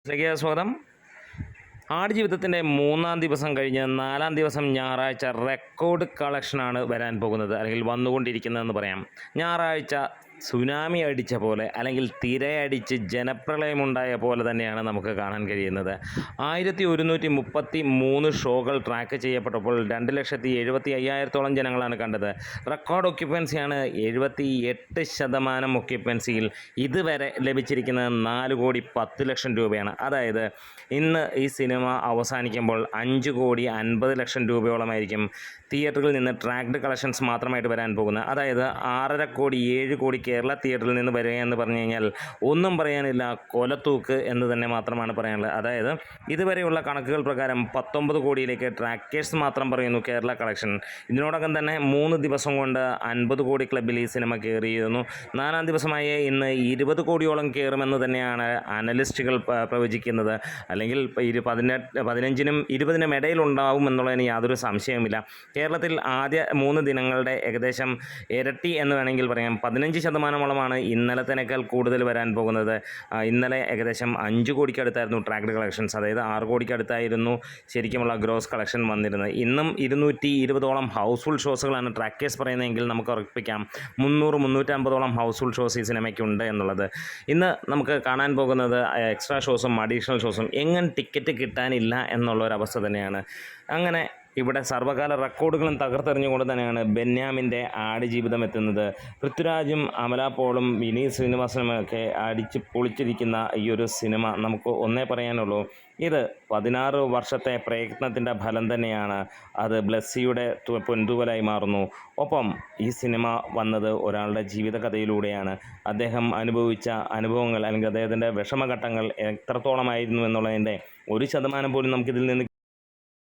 സ്വാഗതം. ആടുജീവിതത്തിൻ്റെ 3-ാം ദിവസം കഴിഞ്ഞ് 4-ാം ദിവസം ഞായറാഴ്ച റെക്കോർഡ് കളക്ഷനാണ് വരാൻ പോകുന്നത്, അല്ലെങ്കിൽ വന്നുകൊണ്ടിരിക്കുന്നതെന്ന് പറയാം. ഞായറാഴ്ച സുനാമി അടിച്ച പോലെ, അല്ലെങ്കിൽ തിരയടിച്ച് ജനപ്രളയമുണ്ടായ പോലെ തന്നെയാണ് നമുക്ക് കാണാൻ കഴിയുന്നത്. 1133 ഷോകൾ ട്രാക്ക് ചെയ്യപ്പെട്ടപ്പോൾ 2,70,75,000-ഓളം ജനങ്ങളാണ് കണ്ടത്. റെക്കോർഡ് ഒക്യുപ്പൻസിയാണ് 78% ഒക്യുപ്പൻസിയിൽ ഇതുവരെ ലഭിച്ചിരിക്കുന്നത് 4,10,00,000 രൂപയാണ്. അതായത് ഇന്ന് ഈ സിനിമ അവസാനിക്കുമ്പോൾ 5,50,00,000 രൂപയോളമായിരിക്കും തിയേറ്ററിൽ നിന്ന് ട്രാക്ഡ് കളക്ഷൻസ് മാത്രമായിട്ട് വരാൻ പോകുന്നത്. അതായത് 6.5 കോടി 7 കോടി കേരള തിയേറ്ററിൽ നിന്ന് വരിക എന്ന് പറഞ്ഞു കഴിഞ്ഞാൽ ഒന്നും പറയാനില്ല, കൊലത്തൂക്ക് എന്ന് തന്നെ മാത്രമാണ് പറയാനുള്ളത്. അതായത് ഇതുവരെയുള്ള കണക്കുകൾ പ്രകാരം 19 കോടിയിലേക്ക് ട്രാക്കേഴ്സ് മാത്രം പറയുന്നു കേരള കളക്ഷൻ. ഇതിനോടകം തന്നെ 3 ദിവസം കൊണ്ട് 50 കോടി ക്ലബ്ബിൽ ഈ സിനിമ കയറിയിരുന്നു. 4-ാം ദിവസമായ ഇന്ന് 20 കോടിയോളം കയറുമെന്ന് തന്നെയാണ് അനലിസ്റ്റുകൾ പ്രവചിക്കുന്നത്. അല്ലെങ്കിൽ 15-നും 20-നും ഇടയിലുണ്ടാവും എന്നുള്ളതിന് യാതൊരു സംശയവുമില്ല. കേരളത്തിൽ ആദ്യ 3 ദിനങ്ങളുടെ ഏകദേശം ഇരട്ടി എന്ന് വേണമെങ്കിൽ പറയാം. 15%-ഓളമാണ് ഇന്നലത്തേക്കാൾ കൂടുതൽ വരാൻ പോകുന്നത്. ഇന്നലെ ഏകദേശം 5 കോടിക്ക് അടുത്തായിരുന്നു ട്രാക്ഡ് കളക്ഷൻസ്, അതായത് 6 കോടിക്ക് അടുത്തായിരുന്നു ശരിക്കുമുള്ള ഗ്രോസ് കളക്ഷൻ വന്നിരുന്നത്. ഇന്നും 220-ഓളം ഹൗസ്ഫുൾ ഷോസുകളാണ് ട്രാക്കേഴ്സ് പറയുന്നതെങ്കിൽ നമുക്ക് ഉറപ്പിക്കാം 300-350-ഓളം ഹൗസ്ഫുൾ ഷോസ് ഈ സിനിമയ്ക്കുണ്ട് എന്നുള്ളത്. ഇന്ന് നമുക്ക് കാണാൻ പോകുന്നത് എക്സ്ട്രാ ഷോസും അഡീഷണൽ ഷോസും. എങ്ങനെ ടിക്കറ്റ് കിട്ടാനില്ല എന്നുള്ളൊരവസ്ഥ തന്നെയാണ്. അങ്ങനെ ഇവിടെ സർവ്വകാല റെക്കോർഡുകളും തകർത്തെറിഞ്ഞുകൊണ്ട് തന്നെയാണ് ബെന്യാമിൻ്റെ ആടുജീവിതം എത്തുന്നത്. പൃഥ്വിരാജും അമല പോളും വിനീത് ശ്രീനിവാസനുമൊക്കെ അടിച്ച് പൊളിച്ചിരിക്കുന്ന ഈ ഒരു സിനിമ നമുക്ക് ഒന്നേ പറയാനുള്ളൂ, ഇത് 16 വർഷത്തെ പ്രയത്നത്തിൻ്റെ ഫലം തന്നെയാണ്. അത് ബ്ലെസ്സിയുടെ പൊൻതൂവലായി മാറുന്നു. ഒപ്പം ഈ സിനിമ വന്നത് ഒരാളുടെ ജീവിതകഥയിലൂടെയാണ്. അദ്ദേഹം അനുഭവിച്ച അനുഭവങ്ങൾ, അല്ലെങ്കിൽ അദ്ദേഹത്തിൻ്റെ വിഷമഘട്ടങ്ങൾ എത്രത്തോളമായിരുന്നു എന്നുള്ളതിൻ്റെ 1% പോലും നമുക്കിതിൽ നിന്ന്